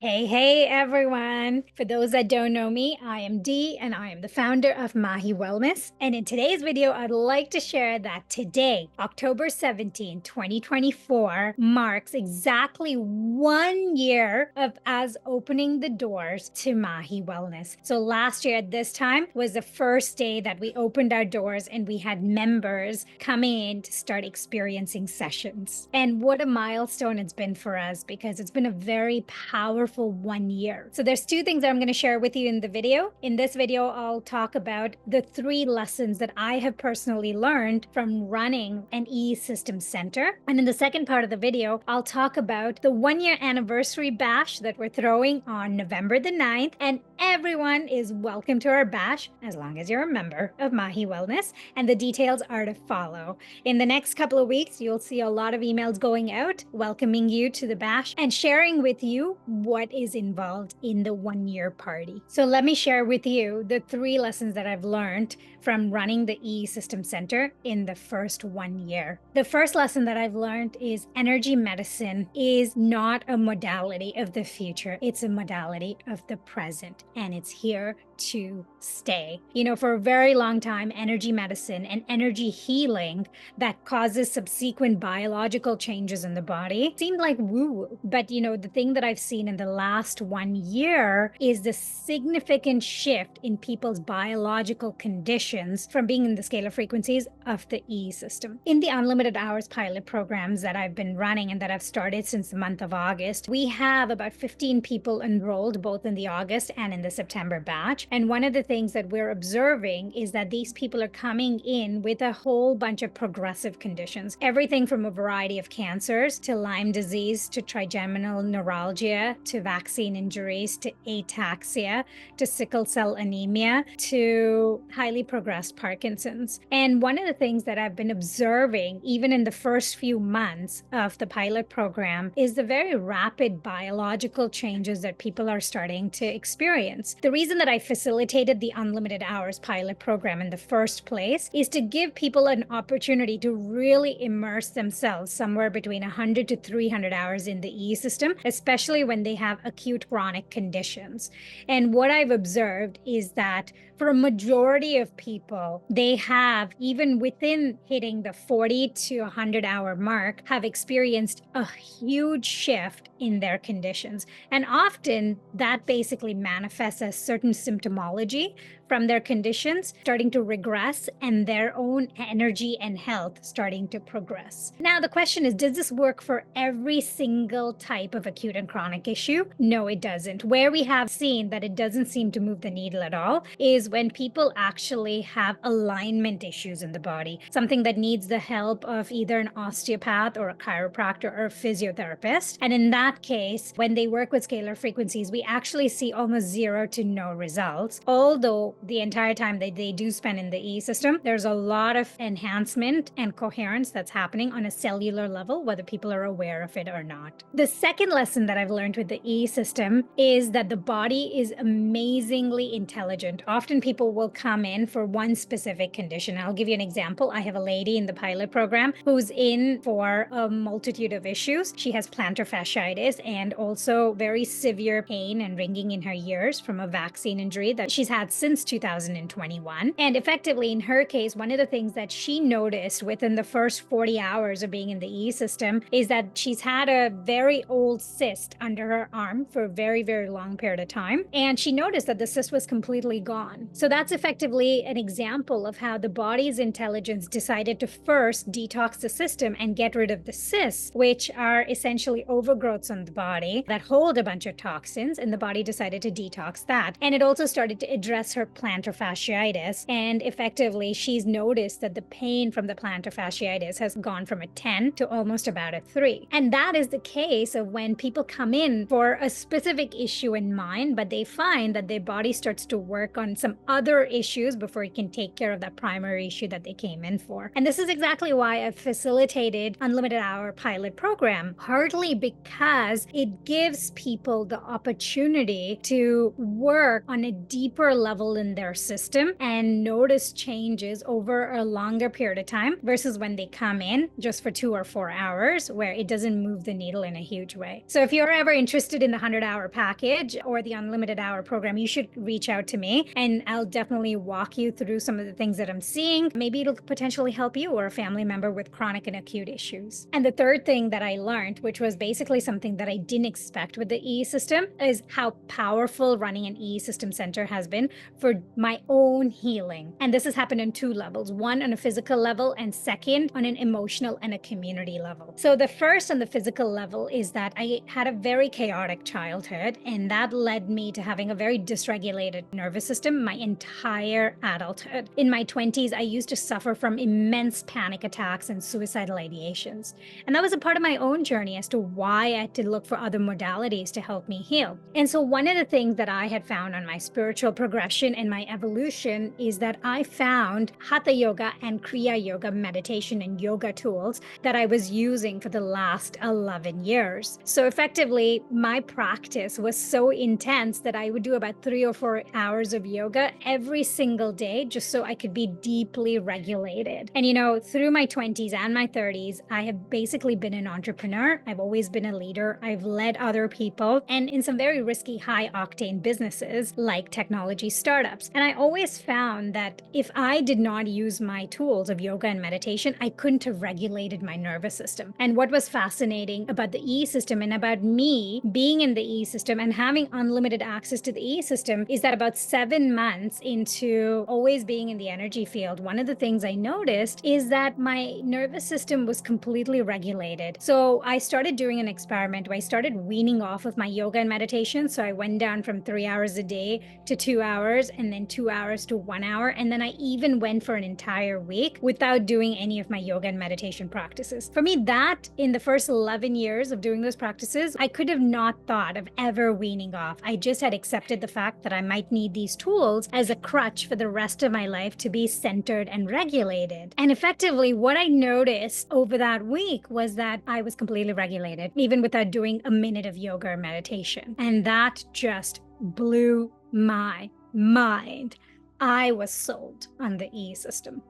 Hey everyone. For those that don't know me, I am Dee and I am the founder of Maahi Wellness. And in today's video, I'd like to share that today, October 17, 2024, marks exactly 1 year of us opening the doors to Maahi Wellness. So last year at this time was the first day that we opened our doors and we had members coming in to start experiencing sessions. And what a milestone it's been for us, because it's been a very powerful 1 year. So there's two things that I'm going to share with you in the video. In this video, I'll talk about the 3 lessons that I have personally learned from running an EESystem center. And in the second part of the video, I'll talk about the 1-year anniversary bash that we're throwing on November the 9th. And everyone is welcome to our bash as long as you're a member of Maahi Wellness. And the details are to follow. In the next couple of weeks, you'll see a lot of emails going out welcoming you to the bash and sharing with you what is involved in the 1-year party. So let me share with you the 3 lessons that I've learned from running the EESystem Center in the first 1 year. The first lesson that I've learned is energy medicine is not a modality of the future. It's a modality of the present, and it's here to stay. For a very long time, energy medicine and energy healing that causes subsequent biological changes in the body seemed like woo-woo. But the thing that I've seen in the last 1 year is the significant shift in people's biological conditions from being in the scalar frequencies of the EESystem. In the unlimited hours pilot programs that I've been running and that I've started since the month of August, we have about 15 people enrolled both in the August and in the September batch. And one of the things that we're observing is that these people are coming in with a whole bunch of progressive conditions, everything from a variety of cancers to Lyme disease to trigeminal neuralgia to vaccine injuries to ataxia to sickle cell anemia to highly progressed Parkinson's. And one of the things that I've been observing even in the first few months of the pilot program is the very rapid biological changes that people are starting to experience. The reason that I facilitated the unlimited hours pilot program in the first place is to give people an opportunity to really immerse themselves somewhere between 100 to 300 hours in the EESystem, especially when they have acute chronic conditions. And what I've observed is that for a majority of people, they have, even within hitting the 40 to 100 hour mark, have experienced a huge shift in their conditions. And often that basically manifests as certain symptomology from their conditions starting to regress and their own energy and health starting to progress. Now, the question is, does this work for every single type of acute and chronic issue? No, it doesn't. Where we have seen that it doesn't seem to move the needle at all is when people actually have alignment issues in the body, something that needs the help of either an osteopath or a chiropractor or a physiotherapist. And in that case, when they work with scalar frequencies, we actually see almost 0 to no results. Although the entire time that they do spend in the EESystem, there's a lot of enhancement and coherence that's happening on a cellular level, whether people are aware of it or not. The second lesson that I've learned with the EESystem is that the body is amazingly intelligent. Often people will come in for one specific condition. I'll give you an example. I have a lady in the pilot program who's in for a multitude of issues. She has plantar fasciitis and also very severe pain and ringing in her ears from a vaccine injury that she's had since 2021. And effectively, in her case, one of the things that she noticed within the first 40 hours of being in the EESystem is that she's had a very old cyst under her arm for a very, very long period of time. And she noticed that the cyst was completely gone. So that's effectively an example of how the body's intelligence decided to first detox the system and get rid of the cysts, which are essentially overgrowths on the body that hold a bunch of toxins, and the body decided to detox that. And it also started to address her plantar fasciitis, and effectively she's noticed that the pain from the plantar fasciitis has gone from a 10 to almost about a 3. And that is the case of when people come in for a specific issue in mind, but they find that their body starts to work on some other issues before it can take care of that primary issue that they came in for. And this is exactly why I've facilitated unlimited hour pilot program, partly because it gives people the opportunity to work on a deeper level in in their system and notice changes over a longer period of time versus when they come in just for 2 or 4 hours, where it doesn't move the needle in a huge way. So if you're ever interested in the 100-hour package or the unlimited hour program, you should reach out to me and I'll definitely walk you through some of the things that I'm seeing. Maybe it'll potentially help you or a family member with chronic and acute issues. And the third thing that I learned, which was basically something that I didn't expect with the EESystem, is how powerful running an EESystem center has been for my own healing. And this has happened on two levels: one on a physical level, and second on an emotional and a community level. So the first on the physical level is that I had a very chaotic childhood, and that led me to having a very dysregulated nervous system my entire adulthood. In my 20s, I used to suffer from immense panic attacks and suicidal ideations. And that was a part of my own journey as to why I had to look for other modalities to help me heal. And so one of the things that I had found on my spiritual progression and my evolution is that I found Hatha Yoga and Kriya Yoga meditation and yoga tools that I was using for the last 11 years. So effectively, my practice was so intense that I would do about 3 or 4 hours of yoga every single day just so I could be deeply regulated. And through my 20s and my 30s, I have basically been an entrepreneur. I've always been a leader. I've led other people and in some very risky, high octane businesses like technology startups. And I always found that if I did not use my tools of yoga and meditation, I couldn't have regulated my nervous system. And what was fascinating about the EESystem and about me being in the EESystem and having unlimited access to the EESystem is that about 7 months into always being in the energy field, one of the things I noticed is that my nervous system was completely regulated. So I started doing an experiment where I started weaning off of my yoga and meditation. So I went down from 3 hours a day to 2 hours, and then 2 hours to 1 hour. And then I even went for an entire week without doing any of my yoga and meditation practices. For me, that in the first 11 years of doing those practices, I could have not thought of ever weaning off. I just had accepted the fact that I might need these tools as a crutch for the rest of my life to be centered and regulated. And effectively, what I noticed over that week was that I was completely regulated, even without doing a minute of yoga or meditation. And that just blew my mind. I was sold on the EESystem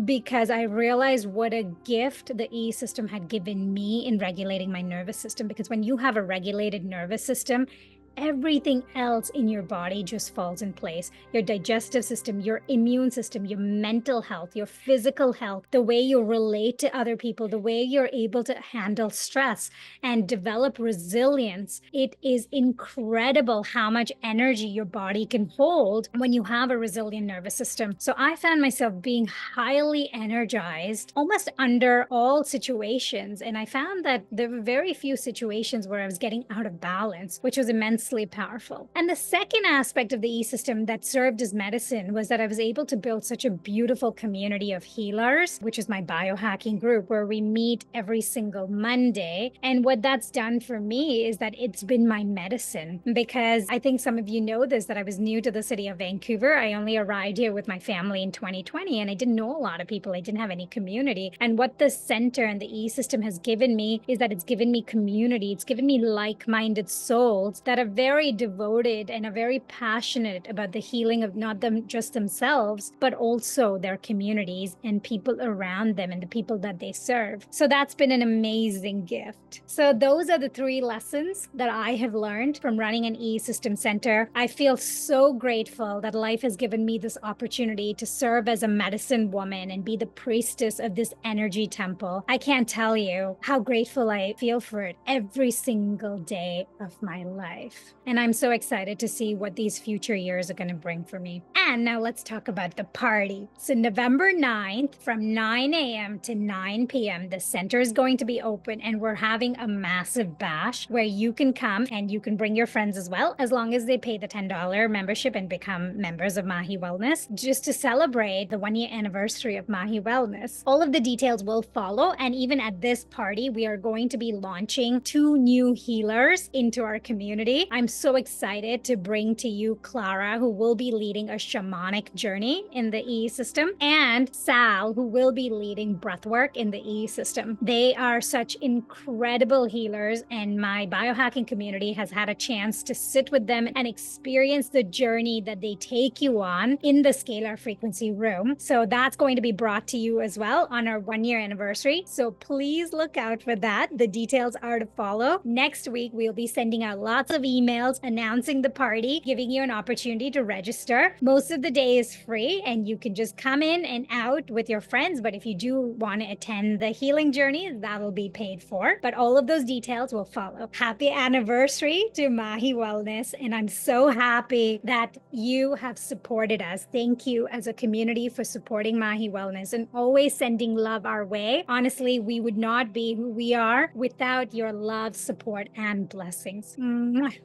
because I realized what a gift the EESystem had given me in regulating my nervous system. Because when you have a regulated nervous system, everything else in your body just falls in place. Your digestive system, your immune system, your mental health, your physical health, the way you relate to other people, the way you're able to handle stress and develop resilience. It is incredible how much energy your body can hold when you have a resilient nervous system. So I found myself being highly energized almost under all situations. And I found that there were very few situations where I was getting out of balance, which was immensely powerful. And the second aspect of the EESystem that served as medicine was that I was able to build such a beautiful community of healers, which is my biohacking group, where we meet every single Monday. And what that's done for me is that it's been my medicine, because I think some of you know this, that I was new to the city of Vancouver. I only arrived here with my family in 2020, and I didn't know a lot of people. I didn't have any community. And what the center and the EESystem has given me is that it's given me community. It's given me like-minded souls that are very devoted and are very passionate about the healing of not them just themselves, but also their communities and people around them and the people that they serve. So that's been an amazing gift. So those are the 3 lessons that I have learned from running an EESystem center. I feel so grateful that life has given me this opportunity to serve as a medicine woman and be the priestess of this energy temple. I can't tell you how grateful I feel for it every single day of my life. And I'm so excited to see what these future years are going to bring for me. And now let's talk about the party. So November 9th from 9 a.m. to 9 p.m., the center is going to be open, and we're having a massive bash where you can come and you can bring your friends as well, as long as they pay the $10 membership and become members of Maahi Wellness, just to celebrate the 1-year anniversary of Maahi Wellness. All of the details will follow. And even at this party, we are going to be launching 2 new healers into our community. I'm so excited to bring to you Clara, who will be leading a shamanic journey in the EE system, and Sal, who will be leading breathwork in the EE system. They are such incredible healers, and my biohacking community has had a chance to sit with them and experience the journey that they take you on in the scalar frequency room. So that's going to be brought to you as well on our 1-year anniversary. So please look out for that. The details are to follow. Next week, we'll be sending out lots of emails announcing the party, giving you an opportunity to register. Most of the day is free and you can just come in and out with your friends. But if you do want to attend the healing journey, that'll be paid for. But all of those details will follow. Happy anniversary to Maahi Wellness. And I'm so happy that you have supported us. Thank you as a community for supporting Maahi Wellness and always sending love our way. Honestly, we would not be who we are without your love, support, and blessings. Mwah.